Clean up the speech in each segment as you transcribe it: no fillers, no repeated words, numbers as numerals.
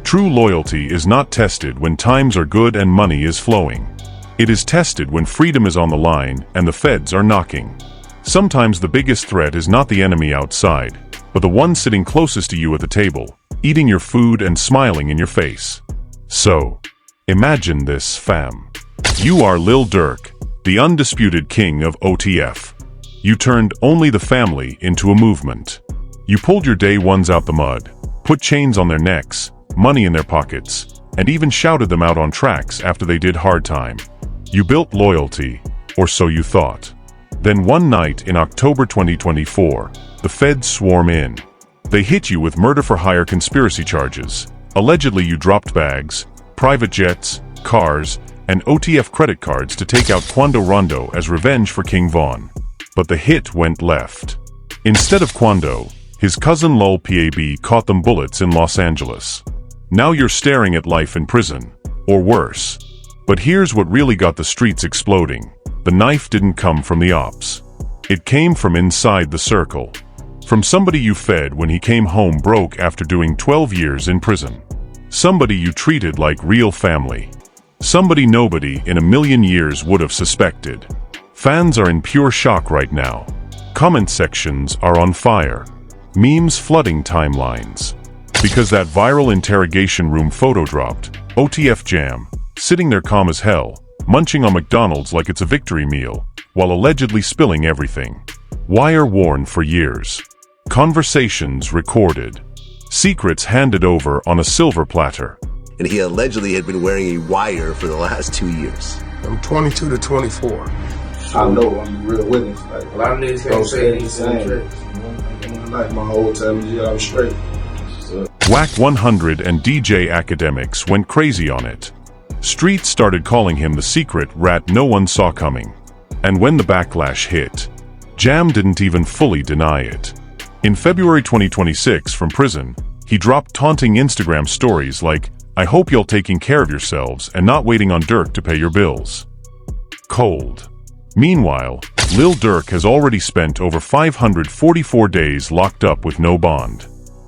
True loyalty is not tested when times are good and money is flowing. It is tested when freedom is on the line and the feds are knocking. Sometimes the biggest threat is not the enemy outside, but the one sitting closest to you at the table, eating your food and smiling in your face. So, imagine this, fam. You are Lil Durk, the undisputed king of OTF. You turned only the family into a movement. You pulled your day ones out the mud, put chains on their necks, money in their pockets, and even shouted them out on tracks after they did hard time. You built loyalty, or so you thought. Then one night in October 2024, the feds swarm in. They hit you with murder-for-hire conspiracy charges. Allegedly you dropped bags, private jets, cars, and OTF credit cards to take out Quando Rondo as revenge for King Von. But the hit went left. Instead of Quando, his cousin Lil Pab caught them bullets in Los Angeles. Now you're staring at life in prison, or worse. But here's what really got the streets exploding. The knife didn't come from the ops. It came from inside the circle. From somebody you fed when he came home broke after doing 12 years in prison. Somebody you treated like real family. Somebody nobody in a million years would have suspected. Fans are in pure shock right now. Comment sections are on fire. Memes flooding timelines. Because that viral interrogation room photo dropped, OTF Jam, sitting there calm as hell, munching on McDonald's like it's a victory meal, while allegedly spilling everything. Wire worn for years. Conversations recorded. Secrets handed over on a silver platter. And he allegedly had been wearing a wire for the last 2 years. I'm 22 to 24. I know I'm a real witness. Like, A lot of niggas don't can't say the same. Like my whole time, yeah, I'm straight. Whack 100 and DJ Academics went crazy on it. Streets started calling him the secret rat no one saw coming. And when the backlash hit, Jam didn't even fully deny it. In February 2026 from prison, he dropped taunting Instagram stories like, "I hope y'all taking care of yourselves and not waiting on Durk to pay your bills." Cold. Meanwhile, Lil Durk has already spent over 544 days locked up with no bond.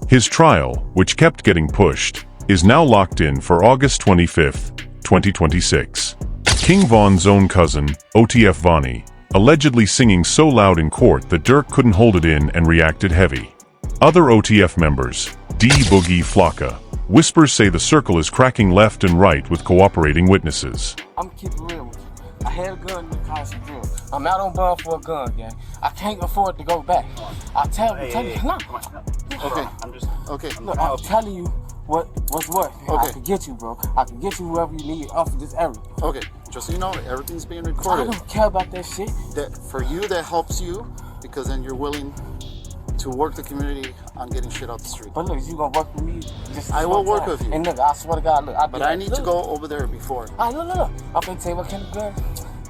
His trial, which kept getting pushed, is now locked in for August 25, 2026. King Von's own cousin, OTF Vonnie, allegedly singing so loud in court that Durk couldn't hold it in and reacted heavy. Other OTF members, D Boogie Flocka, whispers say the circle is cracking left and right with cooperating witnesses. I'm keeping real with you. I had a gun in the constant drill. I'm out on bond for a gun, gang. I can't afford to go back. I tell you, no. Okay, okay. Look, I'm telling you what's what. Okay. I can get you, bro. I can get you whoever you need off of this area. Okay, just so you know, everything's being I recorded. don't care about that shit. That for you, that helps you because then you're willing to work the community on getting shit out the street. But look, you gonna work with me? Just I will work time. with you. And look, I swear to God, look, But I need to go over there before. All right, look. I'm finna tell you what kind of gun.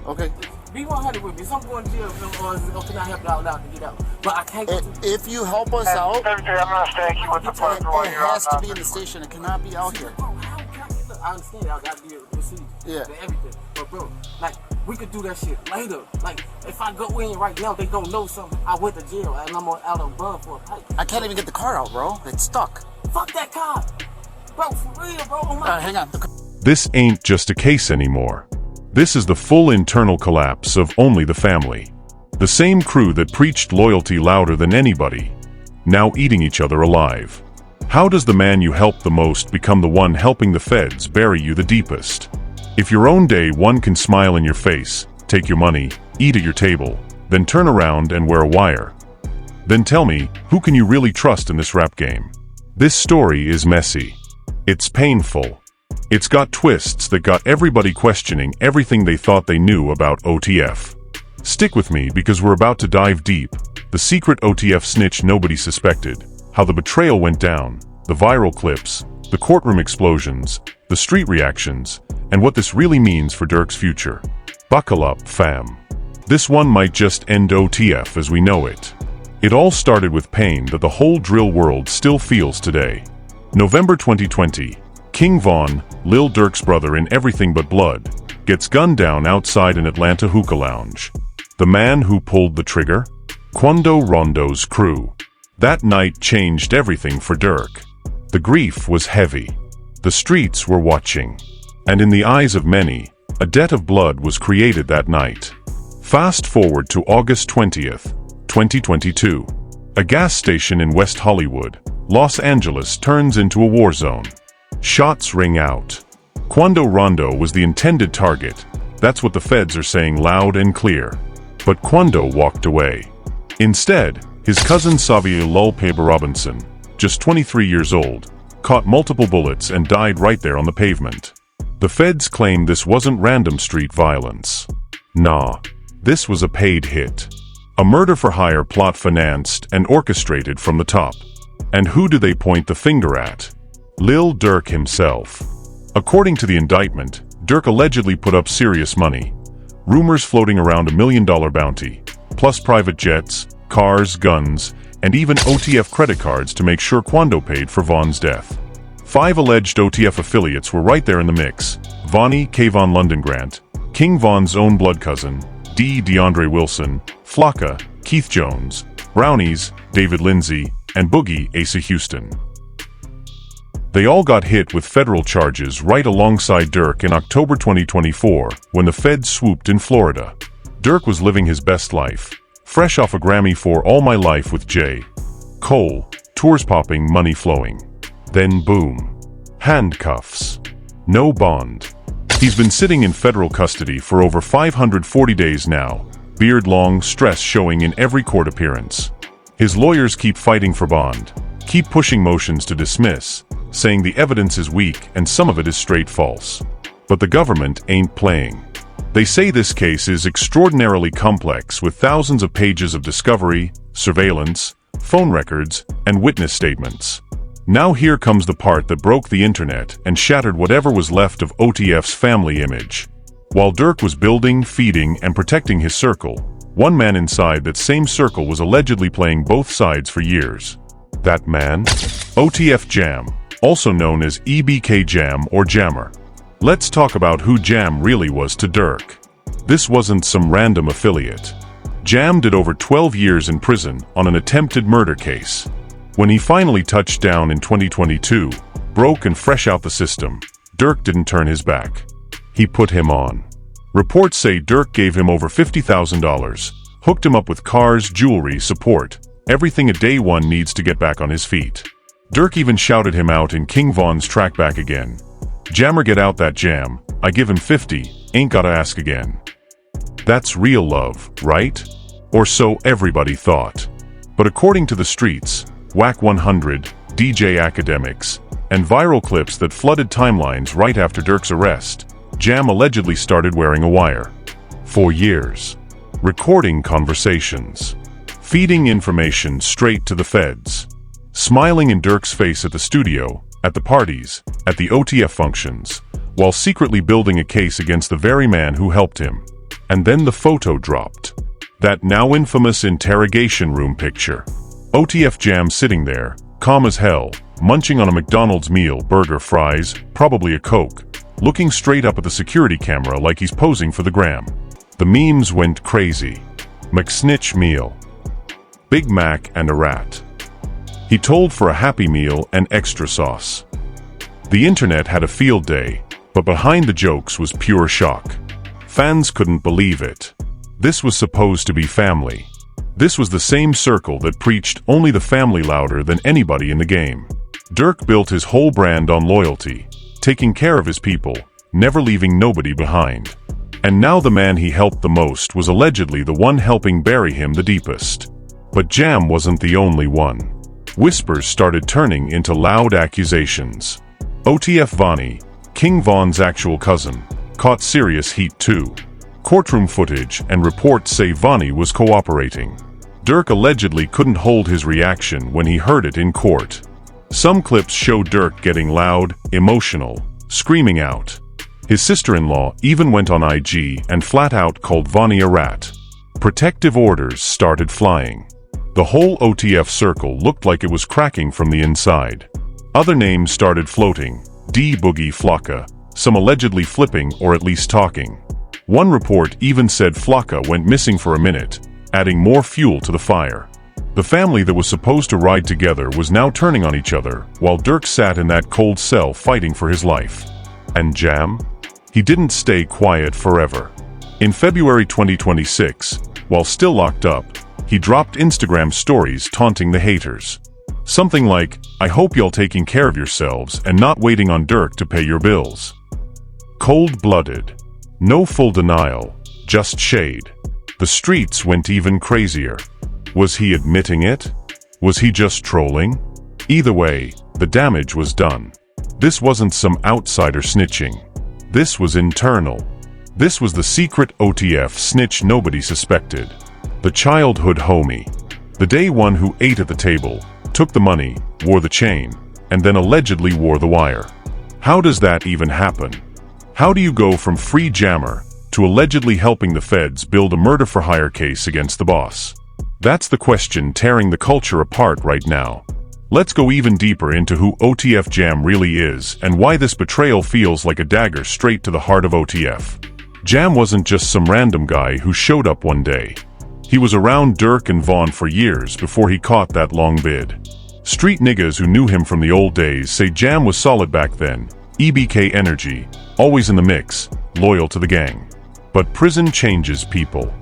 Okay. Be 100 with me. If I'm going to jail, or can I help you out loud to get out? But I can't go to... If you help us out, I'm gonna stay you with the park while it you're has on to be in the station. It cannot be out here. I understand. I got to be a procedure. Yeah. And everything. But bro, like, we could do that shit later. Like, if I go in right now, they gonna know something. I went to jail and I'm out on bond for a pipe. I can't even get the car out, bro. It's stuck. Fuck that car. Bro, for real, bro. Oh my Hang on. This ain't just a case anymore. This is the full internal collapse of only the family. The same crew that preached loyalty louder than anybody, now eating each other alive. How does the man you help the most become the one helping the feds bury you the deepest? If your own day one can smile in your face, take your money, eat at your table, then turn around and wear a wire, then tell me, who can you really trust in this rap game? This story is messy. It's painful. It's got twists that got everybody questioning everything they thought they knew about OTF. Stick with me because we're about to dive deep. The secret OTF snitch nobody suspected, how the betrayal went down, the viral clips, the courtroom explosions, the street reactions, and what this really means for Durk's future. Buckle up, fam. This one might just end OTF as we know it. It all started with pain that the whole drill world still feels today. November 2020. King Von, Lil Durk's brother in Everything But Blood, gets gunned down outside an Atlanta hookah lounge. The man who pulled the trigger? Quando Rondo's crew. That night changed everything for Durk. The grief was heavy. The streets were watching. And in the eyes of many, a debt of blood was created that night. Fast forward to August 20th, 2022. A gas station in West Hollywood, Los Angeles turns into a war zone. Shots ring out. Quando Rondo was the intended target. That's what the feds are saying loud and clear. But Quando walked away. Instead, his cousin Xavier Lulpeba Robinson, just 23 years old, caught multiple bullets and died right there on the pavement. The feds claim this wasn't random street violence. Nah, this was a paid hit. A murder-for-hire plot financed and orchestrated from the top. And who do they point the finger at? Lil Durk himself. According to the indictment, Durk allegedly put up serious money. Rumors floating around $1 million bounty, plus private jets, cars, guns, and even OTF credit cards to make sure Quando paid for Von's death. 5 alleged OTF affiliates were right there in the mix: Vonnie Kayvon London Grant, King Von's own blood cousin, DeAndre Wilson, Flocka, Keith Jones, Brownies, David Lindsay, and Boogie Asa Houston. They all got hit with federal charges right alongside Durk in October 2024 when the feds swooped in Florida. Durk was living his best life, fresh off a Grammy for All My Life with J. Cole, tours popping, money flowing. Then boom. Handcuffs. No bond. He's been sitting in federal custody for over 540 days now, beard long, stress showing in every court appearance. His lawyers keep fighting for bond, keep pushing motions to dismiss, saying the evidence is weak and some of it is straight false. But the government ain't playing. They say this case is extraordinarily complex with thousands of pages of discovery, surveillance, phone records, and witness statements. Now here comes the part that broke the internet and shattered whatever was left of OTF's family image. While Durk was building, feeding, and protecting his circle, one man inside that same circle was allegedly playing both sides for years. That man? OTF Jam, also known as EBK Jam or Jammer. Let's talk about who Jam really was to Durk. This wasn't some random affiliate. Jam did over 12 years in prison on an attempted murder case. When he finally touched down in 2022, broke and fresh out the system, Durk didn't turn his back. He put him on. Reports say Durk gave him over $50,000, hooked him up with cars, jewelry, support, everything a day one needs to get back on his feet. Durk even shouted him out in King Von's track Back Again. Jammer, get out that jam, I give him 50, ain't gotta ask again. That's real love, right? Or so everybody thought. But according to the streets, Whack 100, DJ academics, and viral clips that flooded timelines right after Durk's arrest, Jam allegedly started wearing a wire. For years. Recording conversations. Feeding information straight to the feds. Smiling in Durk's face at the studio, at the parties, at the OTF functions, while secretly building a case against the very man who helped him. And then the photo dropped. That now infamous interrogation room picture. OTF Jam sitting there, calm as hell, munching on a McDonald's meal, burger, fries, probably a Coke, looking straight up at the security camera like he's posing for the gram. The memes went crazy. McSnitch meal. Big Mac and a rat. He told for a Happy Meal and extra sauce. The internet had a field day, but behind the jokes was pure shock. Fans couldn't believe it. This was supposed to be family. This was the same circle that preached only the family louder than anybody in the game. Durk built his whole brand on loyalty, taking care of his people, never leaving nobody behind. And now the man he helped the most was allegedly the one helping bury him the deepest. But Jam wasn't the only one. Whispers started turning into loud accusations. OTF Vonnie, King Von's actual cousin, caught serious heat too. Courtroom footage and reports say Vonnie was cooperating. Durk allegedly couldn't hold his reaction when he heard it in court. Some clips show Durk getting loud, emotional, screaming out. His sister-in-law even went on IG and flat out called Vonnie a rat. Protective orders started flying. The whole OTF circle looked like it was cracking from the inside. Other names started floating, Boogie Flocka, some allegedly flipping or at least talking. One report even said Flocka went missing for a minute, adding more fuel to the fire. The family that was supposed to ride together was now turning on each other, while Durk sat in that cold cell fighting for his life. And Jam? He didn't stay quiet forever. In February 2026, while still locked up, he dropped Instagram stories taunting the haters. Something like, "I hope y'all taking care of yourselves and not waiting on Durk to pay your bills." Cold-blooded. No full denial, just shade. The streets went even crazier. Was he admitting it? Was he just trolling? Either way, the damage was done. This wasn't some outsider snitching. This was internal. This was the secret OTF snitch nobody suspected. The childhood homie. The day one who ate at the table, took the money, wore the chain, and then allegedly wore the wire. How does that even happen? How do you go from free jammer to allegedly helping the feds build a murder-for-hire case against the boss? That's the question tearing the culture apart right now. Let's go even deeper into who OTF Jam really is and why this betrayal feels like a dagger straight to the heart of OTF. Jam wasn't just some random guy who showed up one day. He was around Durk and Vaughn for years before he caught that long bid. Street niggas who knew him from the old days say Jam was solid back then, EBK energy, always in the mix, loyal to the gang. But prison changes people.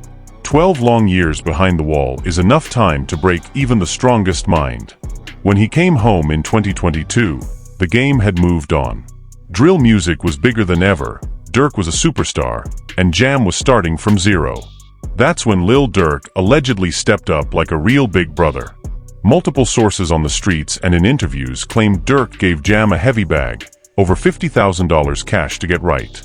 12 long years behind the wall is enough time to break even the strongest mind. When he came home in 2022, the game had moved on. Drill music was bigger than ever, Durk was a superstar, and Jam was starting from zero. That's when Lil Durk allegedly stepped up like a real big brother. Multiple sources on the streets and in interviews claimed Durk gave Jam a heavy bag, over $50,000 cash to get right.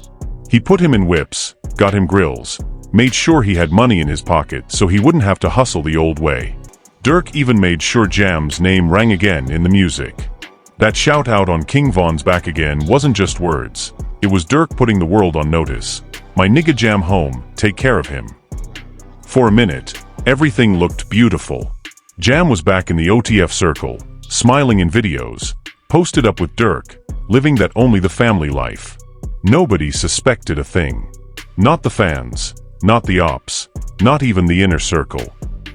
He put him in whips, got him grills, made sure he had money in his pocket so he wouldn't have to hustle the old way. Durk even made sure Jam's name rang again in the music. That shout out on King Von's Back Again wasn't just words, it was Durk putting the world on notice. "My nigga Jam home, take care of him." For a minute, everything looked beautiful. Jam was back in the OTF circle, smiling in videos, posted up with Durk, living that only the family life. Nobody suspected a thing. Not the fans, not the ops, not even the inner circle.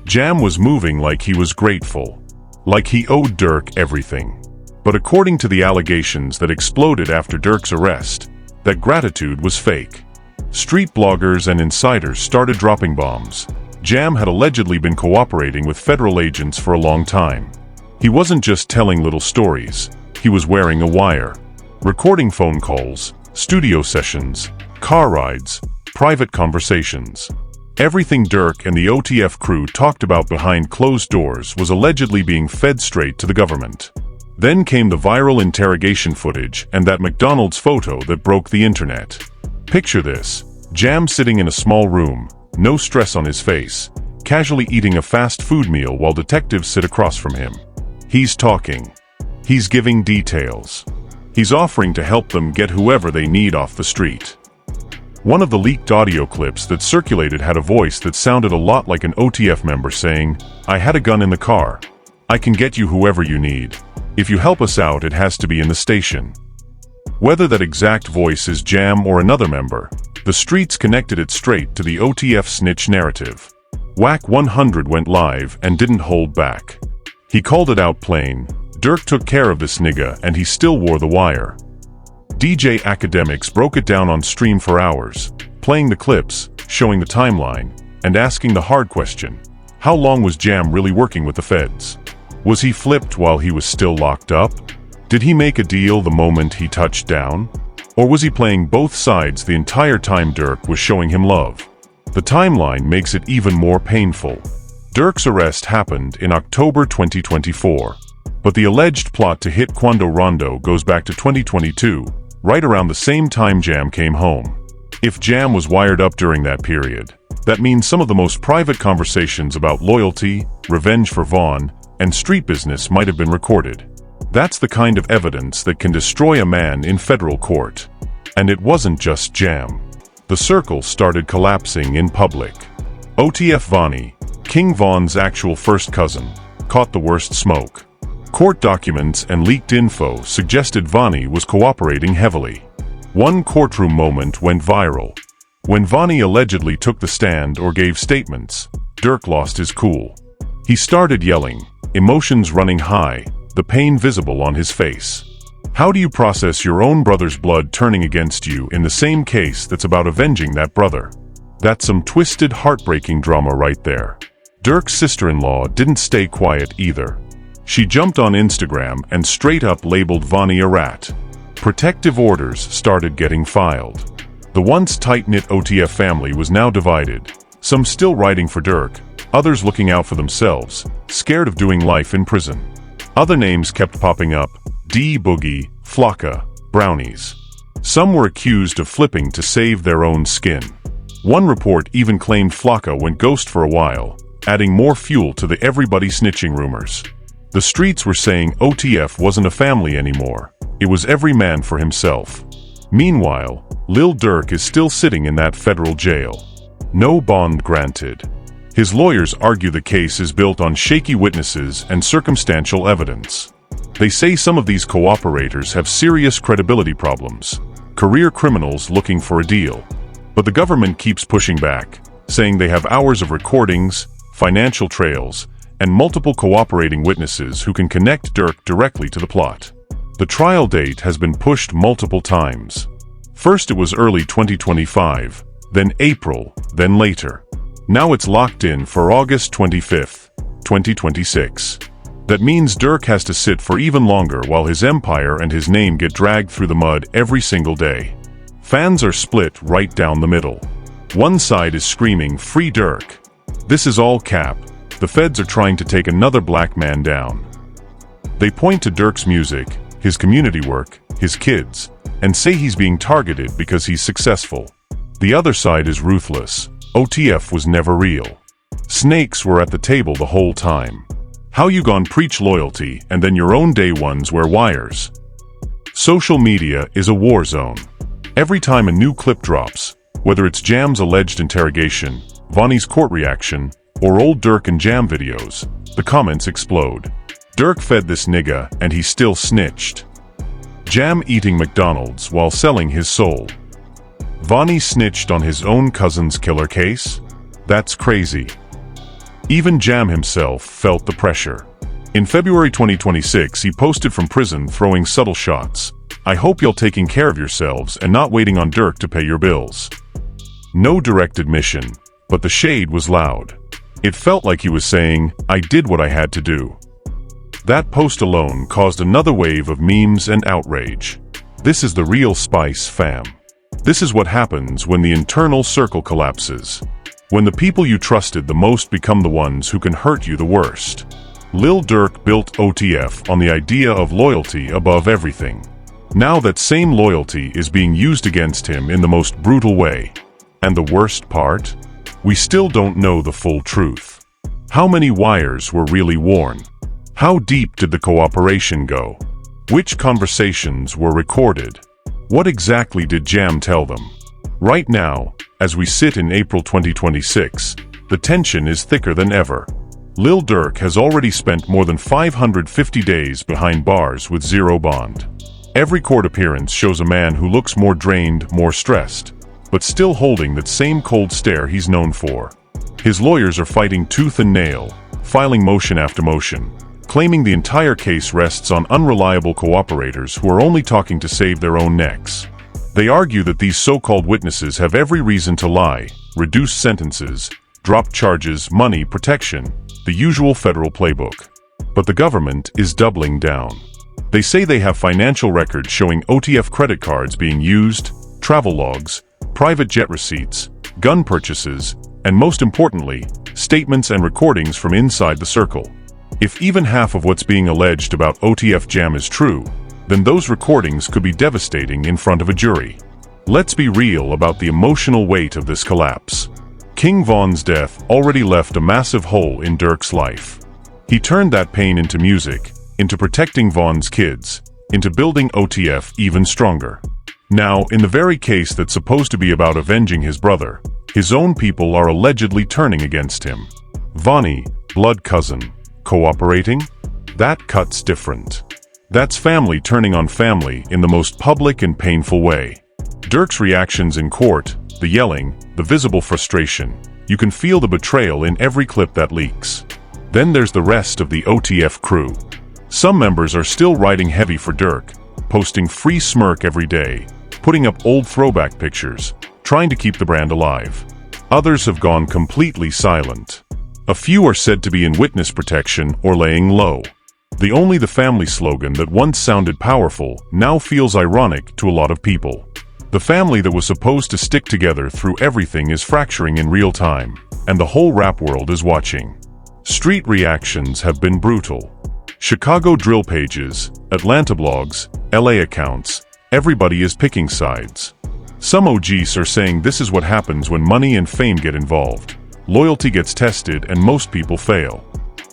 Jam was moving like he was grateful, like he owed Durk everything. But according to the allegations that exploded after Durk's arrest, that gratitude was fake. Street bloggers and insiders started dropping bombs. Jam had allegedly been cooperating with federal agents for a long time. He wasn't just telling little stories, he was wearing a wire. Recording phone calls, studio sessions, car rides, private conversations. Everything Durk and the OTF crew talked about behind closed doors was allegedly being fed straight to the government. Then came the viral interrogation footage and that McDonald's photo that broke the internet. Picture this, Jam sitting in a small room, no stress on his face, casually eating a fast food meal while detectives sit across from him. He's talking. He's giving details. He's offering to help them get whoever they need off the street. One of the leaked audio clips that circulated had a voice that sounded a lot like an OTF member saying, "I had a gun in the car. I can get you whoever you need. If you help us out, it has to be in the station." Whether that exact voice is Jam or another member, the streets connected it straight to the OTF Snitch narrative. Whack 100 went live and didn't hold back. He called it out plain. Durk took care of this nigga and he still wore the wire. DJ Academics broke it down on stream for hours, playing the clips, showing the timeline, and asking the hard question. How long was Jam really working with the feds? Was he flipped while he was still locked up? Did he make a deal the moment he touched down? Or was he playing both sides the entire time Durk was showing him love? The timeline makes it even more painful. Durk's arrest happened in October 2024, but the alleged plot to hit Quando Rondo goes back to 2022, right around the same time Jam came home. If Jam was wired up during that period, that means some of the most private conversations about loyalty, revenge for Vaughn, and street business might have been recorded. That's the kind of evidence that can destroy a man in federal court. And it wasn't just Jam. The circle started collapsing in public. OTF Vonnie, King Von's actual first cousin, caught the worst smoke. Court documents and leaked info suggested Vonnie was cooperating heavily. One courtroom moment went viral. When Vonnie allegedly took the stand or gave statements, Durk lost his cool. He started yelling, emotions running high, the pain visible on his face. How do you process your own brother's blood turning against you in the same case that's about avenging that brother? That's some twisted, heartbreaking drama right there. Durk's sister-in-law didn't stay quiet either. She jumped on Instagram and straight up labeled Vonnie a rat. Protective orders started getting filed. The once tight-knit OTF family was now divided, some still riding for Durk, others looking out for themselves, scared of doing life in prison. Other names kept popping up: D Boogie, Flocka, Brownies. Some were accused of flipping to save their own skin. One report even claimed Flocka went ghost for a while, adding more fuel to the everybody snitching rumors. The streets were saying OTF wasn't a family anymore. It was every man for himself. Meanwhile, Lil Durk is still sitting in that federal jail. No bond granted. His lawyers argue the case is built on shaky witnesses and circumstantial evidence. They say some of these cooperators have serious credibility problems, career criminals looking for a deal. But the government keeps pushing back, saying they have hours of recordings, financial trails, and multiple cooperating witnesses who can connect Durk directly to the plot. The trial date has been pushed multiple times. First it was early 2025, then April, then later. Now it's locked in for August 25th, 2026. That means Durk has to sit for even longer while his empire and his name get dragged through the mud every single day. Fans are split right down the middle. One side is screaming, "Free Durk." This is all cap. The feds are trying to take another black man down. They point to Durk's music, his community work, his kids, and say he's being targeted because he's successful. The other side is ruthless. OTF was never real. Snakes were at the table the whole time. How you gon' preach loyalty and then your own day ones wear wires? Social media is a war zone. Every time a new clip drops, whether it's Jam's alleged interrogation, Vonnie's court reaction, or old Durk and Jam videos, the comments explode. Durk fed this nigga and he still snitched. Jam eating McDonald's while selling his soul. Vonnie snitched on his own cousin's killer case? That's crazy. Even Jam himself felt the pressure. In February 2026, he posted from prison throwing subtle shots. "I hope y'all taking care of yourselves and not waiting on Durk to pay your bills." No direct admission, but the shade was loud. It felt like he was saying, "I did what I had to do." That post alone caused another wave of memes and outrage. This is the real spice, fam. This is what happens when the internal circle collapses. When the people you trusted the most become the ones who can hurt you the worst. Lil Durk built OTF on the idea of loyalty above everything. Now that same loyalty is being used against him in the most brutal way. And the worst part? We still don't know the full truth. How many wires were really worn? How deep did the cooperation go? Which conversations were recorded? What exactly did Jam tell them? Right now, as we sit in April 2026, the tension is thicker than ever. Lil Durk has already spent more than 550 days behind bars with zero bond. Every court appearance shows a man who looks more drained, more stressed, but still holding that same cold stare he's known for. His lawyers are fighting tooth and nail, filing motion after motion, claiming the entire case rests on unreliable cooperators who are only talking to save their own necks. They argue that these so-called witnesses have every reason to lie, reduce sentences, drop charges, money, protection, the usual federal playbook. But the government is doubling down. They say they have financial records showing OTF credit cards being used, travel logs, private jet receipts, gun purchases, and most importantly, statements and recordings from inside the circle. If even half of what's being alleged about OTF Jam is true, then those recordings could be devastating in front of a jury. Let's be real about the emotional weight of this collapse. King Von's death already left a massive hole in Durk's life. He turned that pain into music, into protecting Von's kids, into building OTF even stronger. Now, in the very case that's supposed to be about avenging his brother, his own people are allegedly turning against him. Vonnie, blood cousin, cooperating? That cuts different. That's family turning on family in the most public and painful way. Durk's reactions in court, the yelling, the visible frustration, you can feel the betrayal in every clip that leaks. Then there's the rest of the OTF crew. Some members are still riding heavy for Durk, posting free smirk every day, putting up old throwback pictures, trying to keep the brand alive. Others have gone completely silent. A few are said to be in witness protection or laying low. The "only the family" slogan that once sounded powerful now feels ironic to a lot of people. The family that was supposed to stick together through everything is fracturing in real time, and the whole rap world is watching. Street reactions have been brutal. Chicago drill pages, Atlanta blogs, LA accounts, everybody is picking sides. Some OGs are saying this is what happens when money and fame get involved. Loyalty gets tested and most people fail.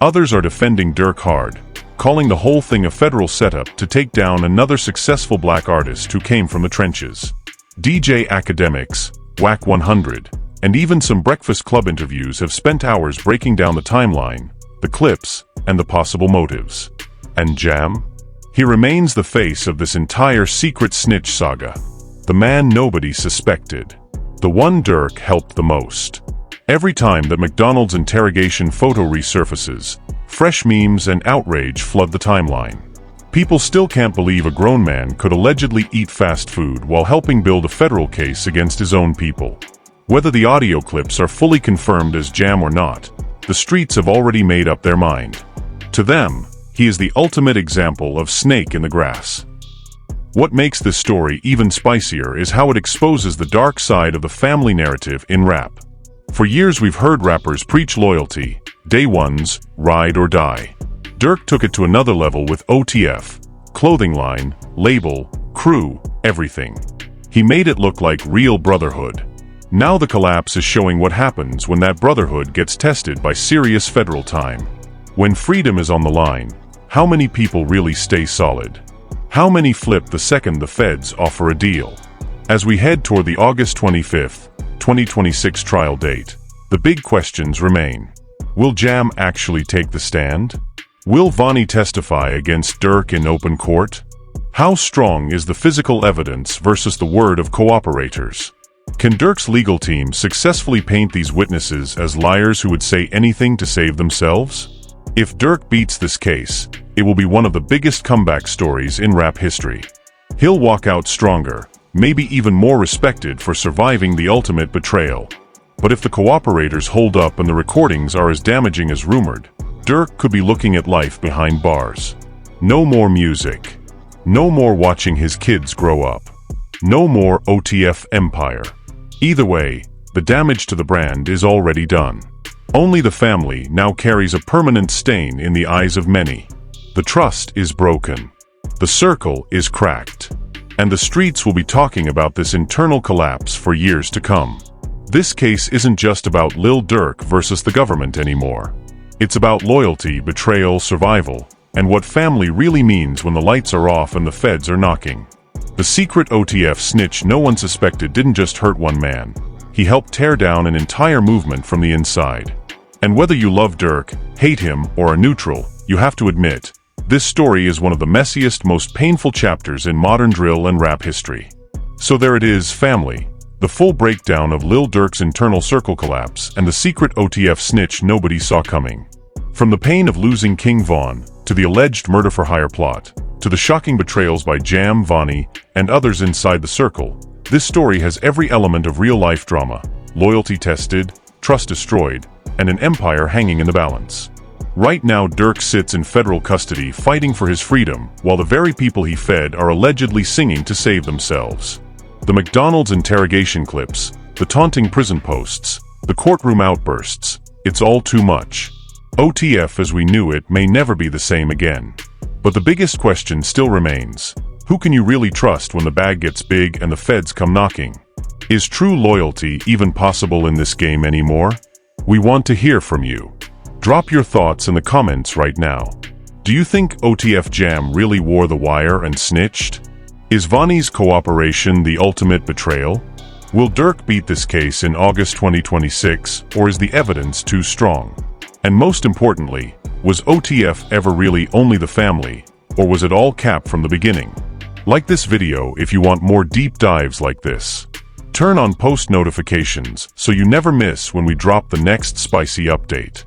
Others are defending Durk hard, calling the whole thing a federal setup to take down another successful black artist who came from the trenches. DJ academics, Whack 100, and even some Breakfast Club interviews have spent hours breaking down the timeline, the clips, and the possible motives. And Jam? He remains the face of this entire secret snitch saga. The man nobody suspected. The one Durk helped the most. Every time that McDonald's interrogation photo resurfaces, fresh memes and outrage flood the timeline. People still can't believe a grown man could allegedly eat fast food while helping build a federal case against his own people. Whether the audio clips are fully confirmed as Jam or not, the streets have already made up their mind. To them, he is the ultimate example of snake in the grass. What makes this story even spicier is how it exposes the dark side of the family narrative in rap. For years we've heard rappers preach loyalty, day ones, ride or die. Durk took it to another level with OTF, clothing line, label, crew, everything. He made it look like real brotherhood. Now the collapse is showing what happens when that brotherhood gets tested by serious federal time. When freedom is on the line, how many people really stay solid? How many flip the second the feds offer a deal? As we head toward the August 25th, 2026 trial date, the big questions remain. Will Jam actually take the stand? Will Vonnie testify against Durk in open court? How strong is the physical evidence versus the word of cooperators? Can Durk's legal team successfully paint these witnesses as liars who would say anything to save themselves? If Durk beats this case, it will be one of the biggest comeback stories in rap history. He'll walk out stronger, maybe even more respected for surviving the ultimate betrayal. But if the cooperators hold up and the recordings are as damaging as rumored, Durk could be looking at life behind bars. No more music. No more watching his kids grow up. No more OTF empire. Either way, the damage to the brand is already done. Only the family now carries a permanent stain in the eyes of many. The trust is broken. The circle is cracked. And the streets will be talking about this internal collapse for years to come. This case isn't just about Lil Durk versus the government anymore. It's about loyalty, betrayal, survival, and what family really means when the lights are off and the feds are knocking. The secret OTF snitch no one suspected didn't just hurt one man. He helped tear down an entire movement from the inside. And whether you love Durk, hate him, or are neutral, you have to admit, this story is one of the messiest, most painful chapters in modern drill and rap history. So there it is, family. The full breakdown of Lil Durk's internal circle collapse and the secret OTF snitch nobody saw coming. From the pain of losing King Von, to the alleged murder-for-hire plot, to the shocking betrayals by Jam, Vonnie, and others inside the circle, this story has every element of real-life drama: loyalty tested, trust destroyed, and an empire hanging in the balance. Right now Durk sits in federal custody fighting for his freedom, while the very people he fed are allegedly singing to save themselves. The McDonald's interrogation clips, the taunting prison posts, the courtroom outbursts, it's all too much. OTF as we knew it may never be the same again. But the biggest question still remains: who can you really trust when the bag gets big and the feds come knocking? Is true loyalty even possible in this game anymore? We want to hear from you. Drop your thoughts in the comments right now. Do you think OTF Jam really wore the wire and snitched? Is Vonnie's cooperation the ultimate betrayal? Will Durk beat this case in August 2026, or is the evidence too strong? And most importantly, was OTF ever really only the family, or was it all cap from the beginning? Like this video if you want more deep dives like this. Turn on post notifications so you never miss when we drop the next spicy update.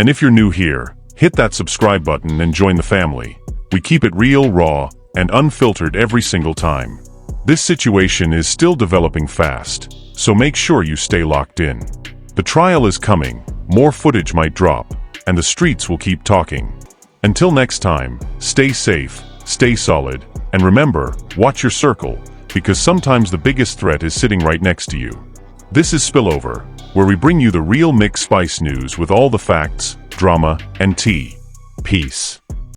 And if you're new here, hit that subscribe button and join the family. We keep it real, raw, and unfiltered every single time. This situation is still developing fast, so make sure you stay locked in. The trial is coming, more footage might drop, and the streets will keep talking. Until next time, stay safe, stay solid, and remember, watch your circle, because sometimes the biggest threat is sitting right next to you. This is Spillover, where we bring you the real mixed spice news with all the facts, drama, and tea. Peace.